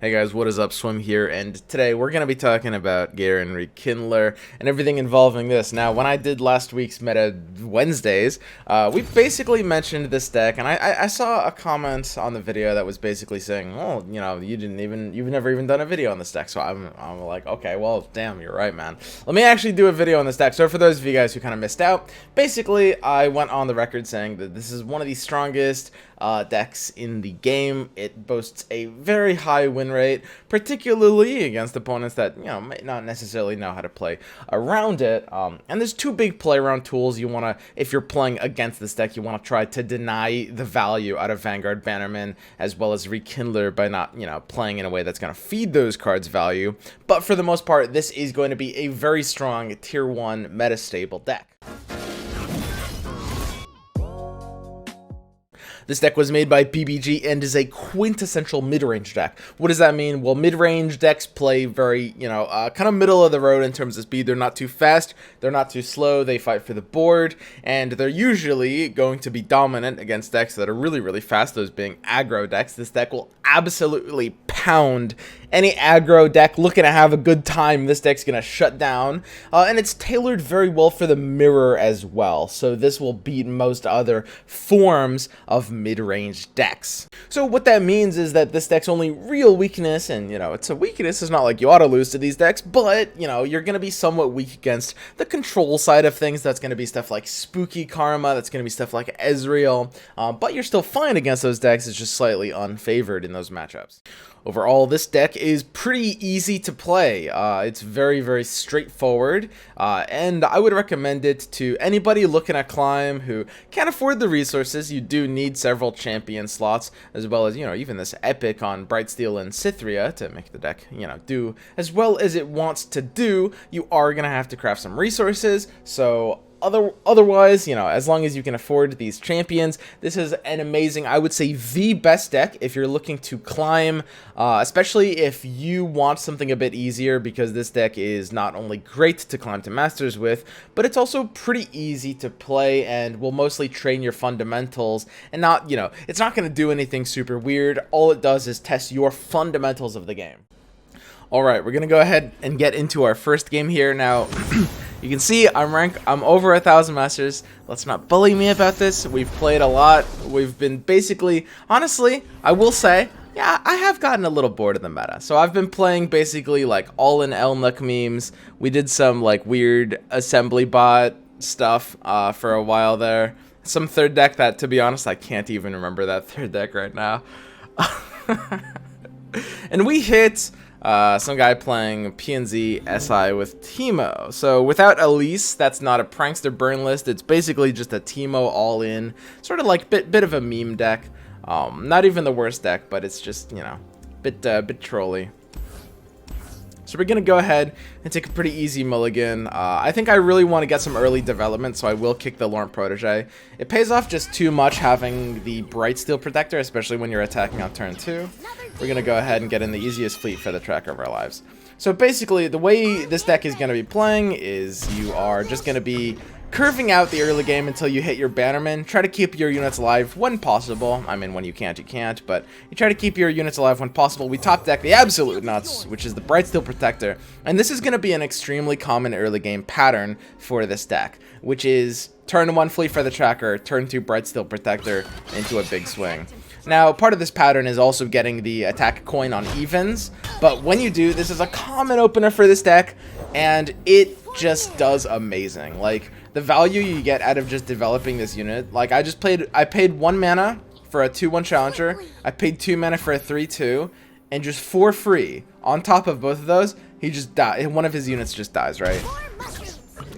Hey guys, what is up? Swim here, and today we're going to be talking about Garen, Rekindler, and everything involving this. Now, when I did last week's Meta Wednesdays, we basically mentioned this deck, and I saw a comment on the video that was basically saying, "Oh, you know, you've never even done a video on this deck." So I'm like, okay, well, damn, you're right, man. Let me actually do a video on this deck. So for those of you guys who kind of missed out, basically, I went on the record saying that this is one of the strongest decks in the game. It boasts a very high win rate, particularly against opponents that, you know, may not necessarily know how to play around it. And there's two big play around tools you want to, if you're playing against this deck, you want to try to deny the value out of Vanguard Bannerman as well as Rekindler by not, you know, playing in a way that's going to feed those cards value. But for the most part, this is going to be a very strong tier 1 meta stable deck. This deck was made by PBG and is a quintessential mid-range deck. What does that mean? Well, mid-range decks play very, you know, kind of middle of the road in terms of speed. They're not too fast, they're not too slow, they fight for the board, and they're usually going to be dominant against decks that are really, really fast, those being aggro decks. This deck will absolutely pound any aggro deck looking to have a good time. This deck's going to shut down, and it's tailored very well for the mirror as well, so this will beat most other forms of mid-range decks. So what that means is that this deck's only real weakness, and you know, it's a weakness, it's not like you ought to lose to these decks, but you know, you're going to be somewhat weak against the control side of things. That's going to be stuff like Spooky Karma, that's going to be stuff like Ezreal, but you're still fine against those decks. It's just slightly unfavored in those matchups. Overall, this deck is pretty easy to play. It's very, very straightforward, and I would recommend it to anybody looking at Climb who can't afford the resources. You do need several champion slots, as well as, you know, even this epic on Brightsteel and Cythria to make the deck, you know, do as well as it wants to do. You are going to have to craft some resources, so otherwise, you know, as long as you can afford these champions, this is an amazing, I would say, the best deck if you're looking to climb, especially if you want something a bit easier, because this deck is not only great to climb to Masters with, but it's also pretty easy to play and will mostly train your fundamentals and not, you know, it's not going to do anything super weird. All it does is test your fundamentals of the game. Alright, we're going to go ahead and get into our first game here. Now, you can see I'm over 1,000 Masters. Let's not bully me about this. We've played a lot. We've been basically, honestly, I will say, yeah, I have gotten a little bored of the meta. So I've been playing basically like all in Elnuck memes. We did some like weird assembly bot stuff for a while there. Some third deck that, to be honest, I can't even remember that third deck right now. And we hit some guy playing PNZ SI with Teemo. So without Elise, that's not a prankster burn list. It's basically just a Teemo all in, sort of like bit of a meme deck. Not even the worst deck, but it's just, you know, bit trolly. So we're gonna go ahead and take a pretty easy mulligan. I think I really want to get some early development, so I will kick the LoR Protege. It pays off just too much having the Brightsteel Protector, especially when you're attacking on turn 2. We're gonna go ahead and get in the easiest fleet for the tracker of our lives. So basically, the way this deck is gonna be playing is you are just gonna be curving out the early game until you hit your Bannerman. Try to keep your units alive when possible. I mean, when you can't, but you try to keep your units alive when possible. We top deck the absolute nuts, which is the Brightsteel Protector, and this is going to be an extremely common early game pattern for this deck, which is turn 1 fleet for the tracker, turn 2 Brightsteel Protector into a big swing. Now, part of this pattern is also getting the attack coin on evens, but when you do, this is a common opener for this deck, and it just does amazing. Like, the value you get out of just developing this unit, like I paid 1 mana for a 2/1 challenger, I paid 2 mana for a 3/2, and just for free, on top of both of those, he just died. One of his units just dies, right?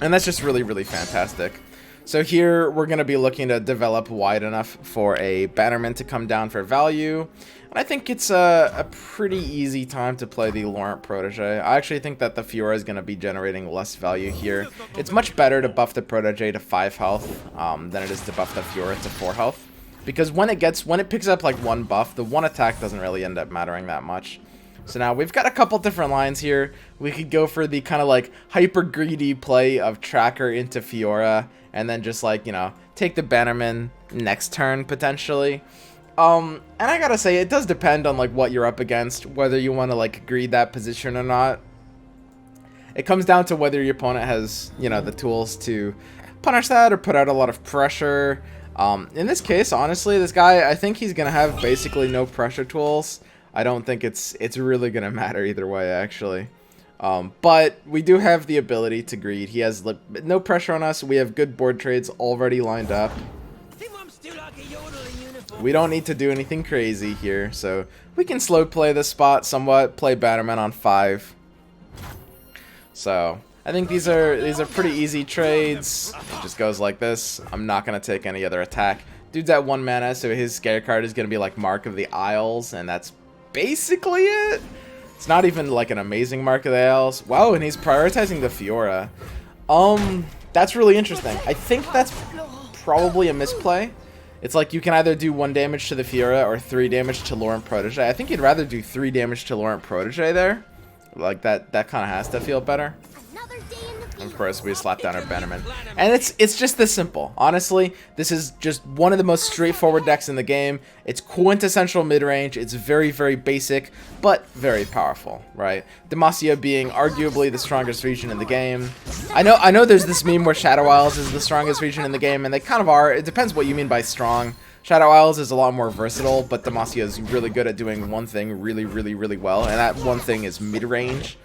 And that's just really, really fantastic. So here, we're going to be looking to develop wide enough for a Bannerman to come down for value. And I think it's a pretty easy time to play the LoR Protege. I actually think that the Fiora is going to be generating less value here. It's much better to buff the Protege to 5 health than it is to buff the Fiora to 4 health. Because when it picks up like 1 buff, the 1 attack doesn't really end up mattering that much. So now we've got a couple different lines here. We could go for the kind of like hyper greedy play of Tracker into Fiora, and then just like, you know, take the Bannerman next turn potentially. And I gotta say, it does depend on like what you're up against, whether you want to like greed that position or not. It comes down to whether your opponent has, you know, the tools to punish that or put out a lot of pressure. In this case, honestly, this guy, I think he's gonna have basically no pressure tools. I don't think it's really gonna matter either way, actually. But we do have the ability to greed. He has no pressure on us. We have good board trades already lined up. We don't need to do anything crazy here, so we can slow play this spot somewhat, play Bannerman on 5. So I think these are pretty easy trades. It just goes like this. I'm not gonna take any other attack. Dude's at 1 mana, so his scare card is gonna be like Mark of the Isles, and that's basically it. It's not even like an amazing Mark of the Isles. Wow, and he's prioritizing the Fiora. That's really interesting. I think that's probably a misplay. It's like you can either do 1 damage to the Fiora or 3 damage to LoR and Protege. I think you'd rather do 3 damage to LoR and Protege there. Like that kind of has to feel better. Of course, we slap down our Bannerman. And it's just this simple. Honestly, this is just one of the most straightforward decks in the game. It's quintessential mid-range. It's very, very basic, but very powerful, right? Demacia being arguably the strongest region in the game. I know there's this meme where Shadow Isles is the strongest region in the game, and they kind of are. It depends what you mean by strong. Shadow Isles is a lot more versatile, but Demacia is really good at doing one thing really, really, really well, and that one thing is mid-range.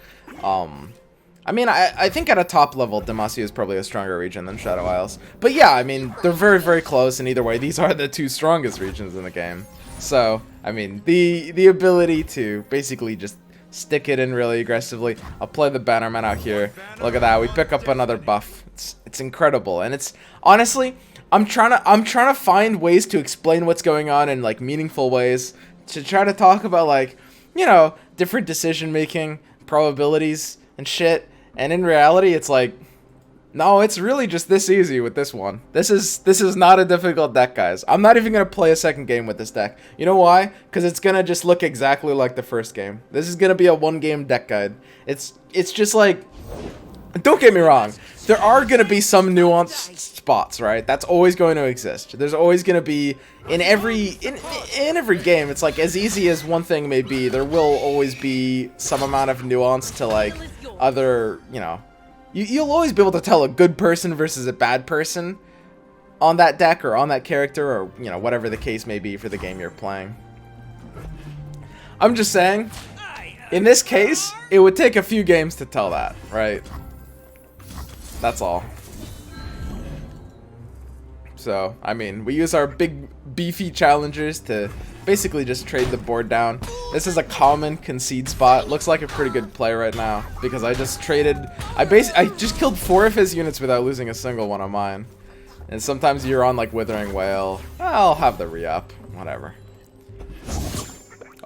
I mean, I think at a top level, Demacia is probably a stronger region than Shadow Isles. But yeah, I mean, they're very, very close, and either way, these are the 2 strongest regions in the game. So, I mean, the ability to basically just stick it in really aggressively. I'll play the Bannerman out here. Look at that, we pick up another buff. It's incredible, and it's, honestly, I'm trying to find ways to explain what's going on in, like, meaningful ways. To try to talk about, like, you know, different decision-making, probabilities, and shit. And in reality, it's like, no, it's really just this easy with this one. This is not a difficult deck, guys. I'm not even going to play a second game with this deck. You know why? Because it's going to just look exactly like the first game. This is going to be a 1-game deck guide. It's just like, don't get me wrong. There are going to be some nuanced spots, right? That's always going to exist. There's always going to be, in every game, it's like, as easy as one thing may be, there will always be some amount of nuance to, like, other, you know, you'll always be able to tell a good person versus a bad person on that deck or on that character, or, you know, whatever the case may be for the game you're playing. I'm just saying, in this case, it would take a few games to tell that, right? That's all. So, I mean, we use our big beefy challengers to basically just trade the board down. This is a common concede spot. Looks like a pretty good play right now because I just traded. I just killed 4 of his units without losing a single one of mine. And sometimes you're on like Withering Whale. I'll have the re-up, whatever.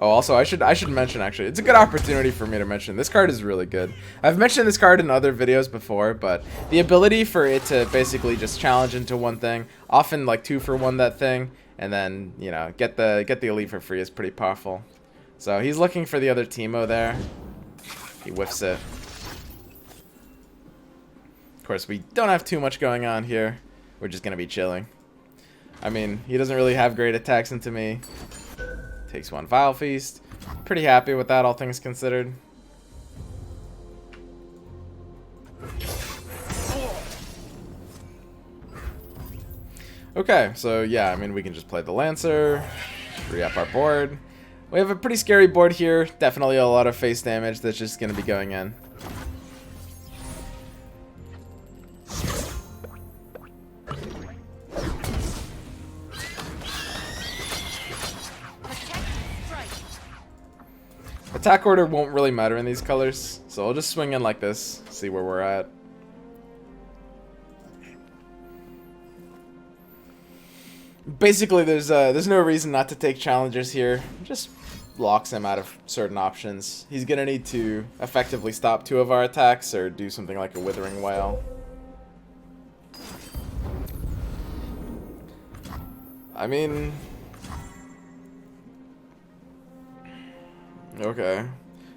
Oh, also, I should mention, actually, it's a good opportunity for me to mention, this card is really good. I've mentioned this card in other videos before, but the ability for it to basically just challenge into one thing, often like 2 for 1 that thing, and then, you know, get the elite for free is pretty powerful. So he's looking for the other Teemo there. He whiffs it. Of course, we don't have too much going on here. We're just gonna be chilling. I mean, he doesn't really have great attacks into me. Takes 1 Vile Feast. Pretty happy with that, all things considered. Okay, so yeah, I mean, we can just play the Lancer, re-up our board. We have a pretty scary board here. Definitely a lot of face damage that's just going to be going in. Attack order won't really matter in these colors, so I'll just swing in like this, see where we're at. Basically, there's no reason not to take challengers here. Just locks him out of certain options. He's gonna need to effectively stop 2 of our attacks or do something like a Withering Whale. I mean, okay,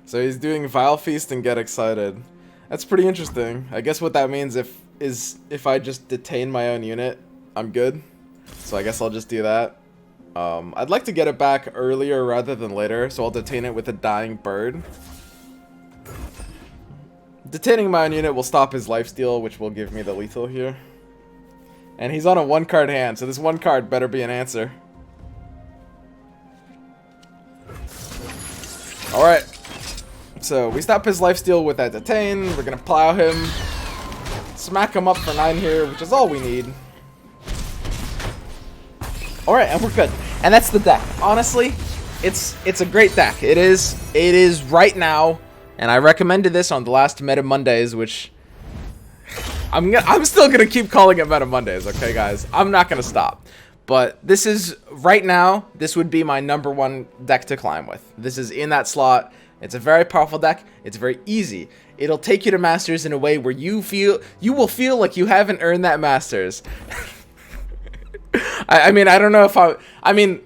so he's doing Vile Feast and Get Excited. That's pretty interesting. I guess what that means if I just detain my own unit, I'm good. So I guess I'll just do that. I'd like to get it back earlier rather than later, so I'll detain it with a dying bird. Detaining my own unit will stop his lifesteal, which will give me the lethal here. And he's on a 1-card hand, so this 1 card better be an answer. Alright. So, we stop his lifesteal with that detain. We're gonna plow him. Smack him up for 9 here, which is all we need. Alright, and we're good. And that's the deck. Honestly, it's a great deck. It is right now. And I recommended this on the last Meta Mondays, which I'm still gonna keep calling it Meta Mondays, okay, guys? I'm not gonna stop. But this is right now. This would be my #1 deck to climb with. This is in that slot. It's a very powerful deck. It's very easy. It'll take you to Masters in a way where you will feel like you haven't earned that Masters. I mean, I don't know if I mean,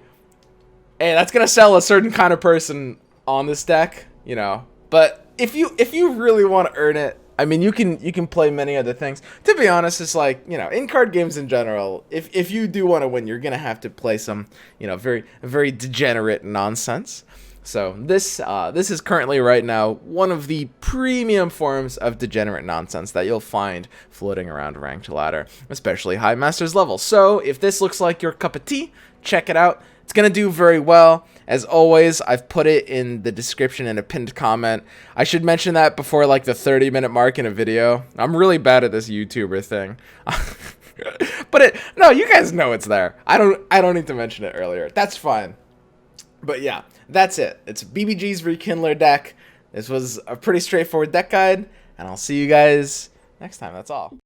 hey, that's gonna sell a certain kind of person on this deck, you know. But if you really want to earn it, I mean, you can play many other things. To be honest, it's like, you know, in card games in general, if you do want to win, you're gonna have to play some, you know, very degenerate nonsense. So this is currently right now one of the premium forms of degenerate nonsense that you'll find floating around ranked ladder, especially high masters level. So if this looks like your cup of tea, check it out. It's gonna do very well. As always, I've put it in the description in a pinned comment. I should mention that before like the 30-minute mark in a video. I'm really bad at this YouTuber thing. But no, you guys know it's there. I don't need to mention it earlier. That's fine. But yeah, that's it. It's BBG's Rekindler deck. This was a pretty straightforward deck guide, and I'll see you guys next time. That's all.